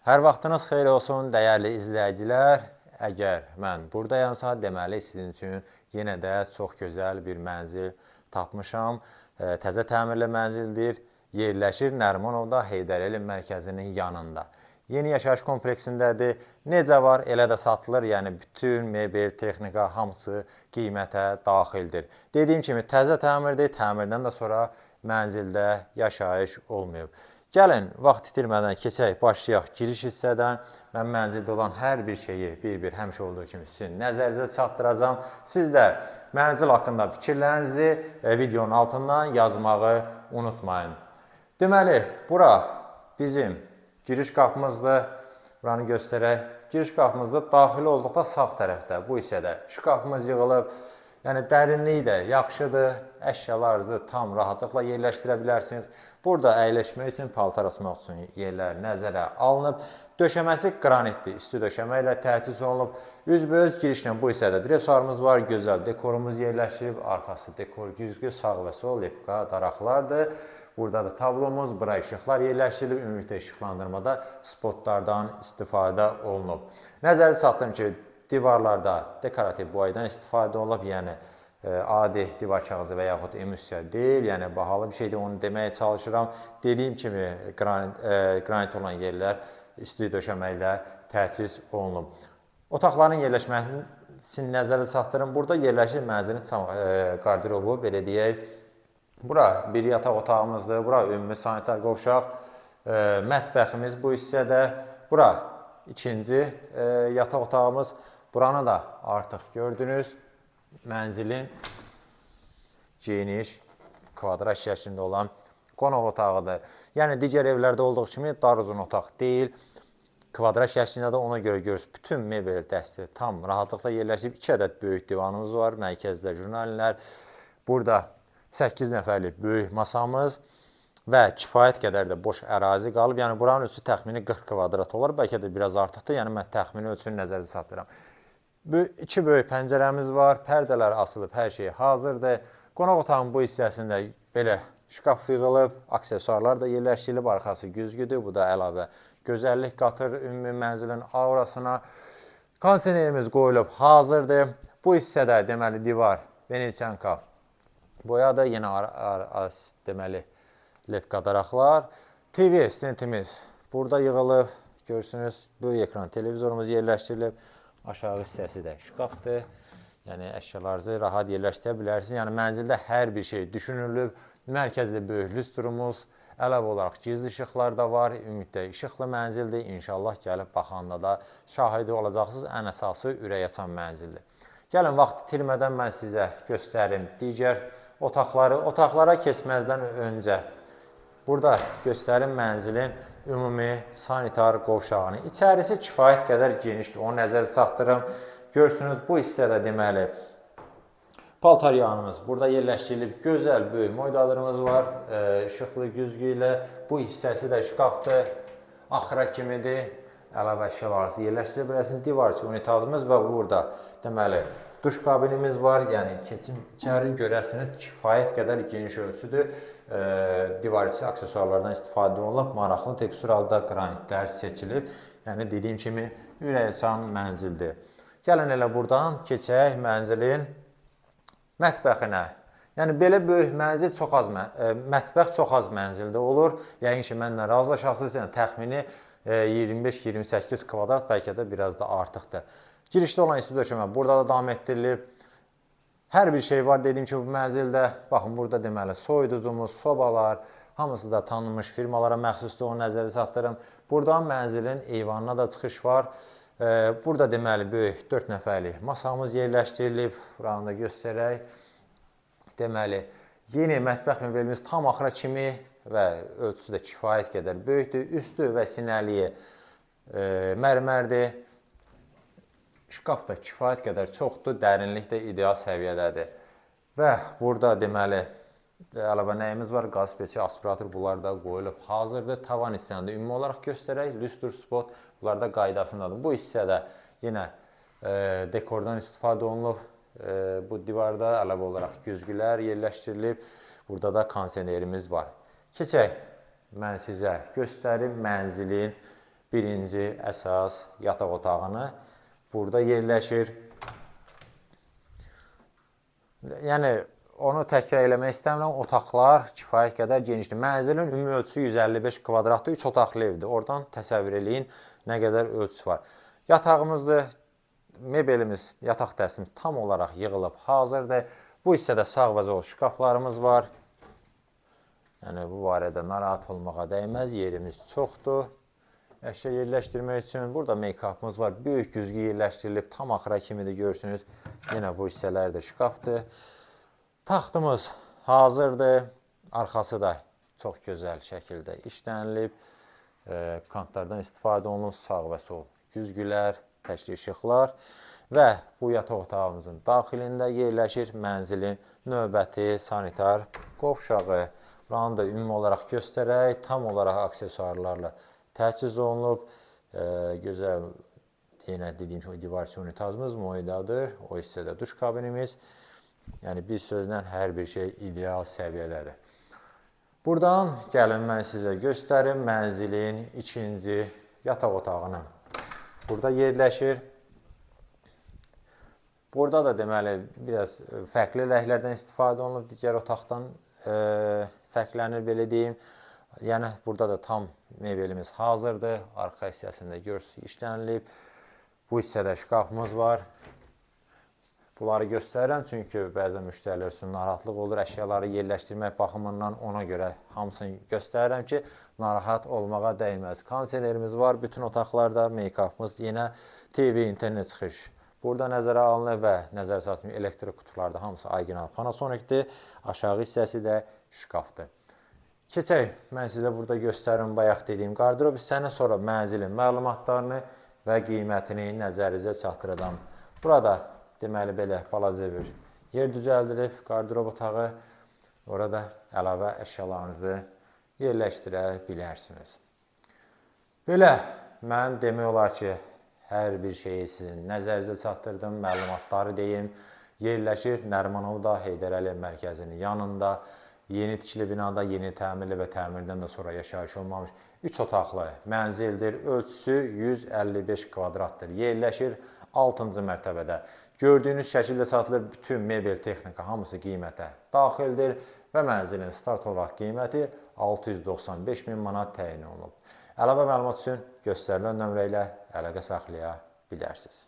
Hər vaxtınız xeyir olsun, dəyərli izləyicilər. Əgər mən buradayamsa, deməli sizin üçün yenə də çox gözəl bir mənzil tapmışam. Təzə təmirli mənzildir. Yerləşir Nərimanovda Heydər Əliyev mərkəzinin yanında. Yeni yaşayış kompleksindədir. Necə var, elə də satılır. Yəni bütün mebel, texnika hamısı qiymətə daxildir. Dediyim kimi təzə təmirdir. Təmirdən də sonra mənzildə yaşayış olmayıb. Gəlin, vaxt itirmədən keçək, başlayaq giriş hissədən. Mən mənzildə olan hər bir şeyi bir-bir həmişə olduğu kimi sizin nəzərinizə çatdıracağam. Siz də mənzil haqqında fikirlərinizi videonun altından yazmağı unutmayın. Deməli, bura bizim giriş qapımızdır. Buranı göstərək. Giriş qapımızda daxil olduqda sağ tərəfdə, bu hissədə şkafımız yığılıb. Yəni, dərinliyi də yaxşıdır, əşyalarınızı tam rahatlıqla yerləşdirə bilərsiniz. Burada əyləşmək üçün, paltar asmaq üçün yerlər nəzərə alınıb. Döşəməsi qranitdir, isti döşəmə ilə təchiz olunub. Üzbəüz girişlə bu hissədə dresuarımız var, gözəl dekorumuz yerləşdirib. Arxası dekor güzgü, sağ və sol lepka daraqlardır. Burada da tablomuz, bura işıqlar yerləşdirilib. Ümumilikdə işıqlandırmada spotlardan istifadə olunub. Nəzəri çatdırım ki, divarlarda dekorativ boyadan istifadə olunub, yəni adi divar kağızı və yaxud emulsiya deyil, yəni bahalı bir şeydir, onu deməyə çalışıram. Dediyim kimi qranit olan yerlər isti döşəmə ilə təchiz olunub. Otaqların yerləşməsini nəzərə çatdırın. Burada yerləşir mənzilin qardirobu, belə deyək. Bura bir yataq otağımızdır, bura ümumi sanitar qovşaq, mətbəximiz bu hissədə, bura ikinci yataq otağımız. Buranı da artıq gördünüz. Mənzilin geniş, kvadrat şəklində olan qonaq otağıdır. Yəni, digər evlərdə olduğu kimi dar uzun otaq deyil. Kvadrat şəklində də ona görə görürsünüz. Bütün mebel dəsti tam rahatlıqla yerləşib. 2 ədəd böyük divanımız var. Mərkəzdə jurnalinlər. Burada 8 nəfərlik böyük masamız və kifayət qədər də boş ərazi qalıb. Yəni, buranın ölçüsü təxmini 40 kvadrat olur. Bəlkə də biraz artıqdır. Yəni, mən təxmini ölçünü nəzərdə çatdıram. 2 böyük pəncərəmiz var, pərdələr asılıb, hər şey hazırdır. Qonaq otağın bu hissəsində belə şkaf yığılıb, aksesuarlar da yerləşdirilib, arxası güzgüdür. Bu da əlavə gözəllik qatır ümumi mənzilin aurasına. Kondisionerimiz qoyulub, hazırdır. Bu hissədə deməli divar, Venetsiyanka boyadır, yenə deməli lepka daraqlar. TV stentimiz burada yığılıb, görürsünüz, böyük ekran televizorumuz yerləşdirilib. Aşağı hissəsi də şkafdır. Yəni, əşyalarınızı rahat yerləşdirə bilərsiniz. Yəni, mənzildə hər bir şey düşünülüb. Mərkəzdə böyük lüstrumuz, əlavə olaraq gizli işıqlar da var. Ümumiyyətlə, işıqlı mənzildir. İnşallah gəlib baxanda da şahidi olacaqsınız. Ən əsası ürək açan mənzildir. Gəlin, vaxt itirmədən mən sizə göstərim digər otaqları. Otaqlara keçməzdən öncə burada göstərim mənzilin ümumi sanitar qovşağını. İçərisi kifayət qədər genişdir, onu nəzərə çatdırım. Görürsünüz, bu hissədə deməli paltar yağınımız burada yerləşdirilib. Gözəl böyük moydalırımız var, işıqlı güzgü ilə. Bu hissəsi də şkafdır, axıra kimidir. Əlavə əşyalarınızı yerləşdirə bilərsiniz. Divarçı unitazımız və burada deməli duş kabinimiz var. Yəni, keçim içəri görərsiniz, kifayət qədər geniş ölçüdür. Divarçı aksesuarlardan istifadə olunub, maraqlı teksturalda qranitlər seçilib. Yəni, dediyim kimi, ürək açan mənzildir. Gəlin elə buradan keçək mənzilin mətbəxinə. Yəni, belə böyük mənzil mətbəx çox az mənzildə olur. Yəni ki, mənlə razılaşasınız, yəni təxmini 25-28 kvadrat, bəlkə də biraz da artıqdır. Girişdə olan isti döşəmə burada da davam etdirilib. Hər bir şey var, dediyim ki, bu mənzildə. Baxın, burada deməli soyuducumuz, sobalar, hamısı da tanınmış firmalara məxsusdur, onu nəzərə çatdırım. Buradan mənzilin eyvanına da çıxış var. Burada deməli böyük 4 nəfərlik masamız yerləşdirilib. Buranı da göstərək. Deməli, yeni mətbəx mebelimiz tam axıra kimi və ölçüsü də kifayət qədər böyükdür. Üstü və sinəliyi mərmərdir. Şkaf da kifayət qədər çoxdur, dərinlik də ideal səviyyədədir. Və burada deməli əlavə nəyimiz var? Qaz peçi, aspirator, bunlar da qoyulub hazırdır. Tavan hissəsində ümumi olaraq göstərək. Lüstr spot, bunlar da qaydasındadır. Bu hissədə yenə dekordan istifadə olunub. Bu divarda əlavə olaraq güzgülər yerləşdirilib. Burada da kondisionerimiz var. Keçək, mən sizə göstərim mənzilin birinci əsas yataq otağını burada yerləşir. Yəni, onu təkrar eləmək istəmirəm. Otaqlar kifayət qədər genişdir. Mənzilin ümumi ölçüsü 155 kvadratdır, 3 otaqlı evdir. Oradan təsəvvür eləyin nə qədər ölçüsü var. Yatağımızdır, mebelimiz, yataq dəstimiz tam olaraq yığılıb hazırdır. Bu hissədə sağ və sol şkaflarımız var. Yəni, bu barədə narahat olmağa dəyməz, yerimiz çoxdur. Əşya yerləşdirmək üçün burada make-up'ımız var. Böyük güzgü yerləşdirilib, tam axıra kimi də görürsünüz. Yenə bu hissələr də şkafdır. Taxtımız hazırdır. Arxası da çox gözəl şəkildə işlənilib. Kantlardan istifadə olunub, sağ və sol güzgülər, təkli işıqlar və bu yataq otağımızın daxilində yerləşir mənzilin növbəti sanitar qovşağı. Buranı da ümumi olaraq göstərək, tam olaraq aksesuarlarla təchiz olunub. Gözəl, yenə dediyim kimi, divarçı unitazımız Moidadır. O hissədə duş kabinimiz. Yəni, bir sözlə hər bir şey ideal səviyyədədir. Buradan gəlin mən sizə göstərim mənzilin ikinci yataq otağını. Burada yerləşir. Burada da deməli, biraz fərqli rənglərdən istifadə olunub, digər otaqdan fərqlənir, belə deyim. Yəni, burada da tam mebelimiz hazırdır. Arxa hissəsində görürsünüz, işlənilib. Bu hissədə şkafımız var. Bunları göstərirəm, çünki bəzən müştərilər üçün narahatlıq olur. Əşyaları yerləşdirmək baxımından ona görə hamısını göstərirəm ki, narahat olmağa dəyməz. Kondisionerimiz var bütün otaqlarda, make-up'ımız, yenə TV, internet çıxış. Burada nəzərə alınır və nəzər çatmıyor elektrik qutularda hamısı orijinal Panasonic'dir. Aşağı hissəsi də şkafdır. Keçək, mən sizə burada göstərim bayaq dediyim qardırob hissəni, sonra mənzilin məlumatlarını və qiymətini nəzərinizə çatdıracağam. Burada deməli belə balaca bir yer düzəldilib, qardırob otağı. Orada əlavə əşyalarınızı yerləşdirə bilərsiniz. Belə, mən demək olar ki, hər bir şeyi sizin nəzərinizə çatdırdım, məlumatları deyim. Yerləşir Nərimanovda Heydər Əliyev mərkəzinin yanında, yeni tikili binada, yeni təmirli və təmirdən də sonra yaşayış olmamış 3 otaqlı mənzildir. Ölçüsü 155 kvadratdır. Yerləşir 6-cı mərtəbədə. Gördüyünüz şəkildə satılır bütün mebel texnika hamısı qiymətə daxildir və mənzilin start olaraq qiyməti 695 min manat təyin olunub. Əlavə məlumat üçün göstərilən nömrə ilə əlaqə saxlaya bilərsiniz.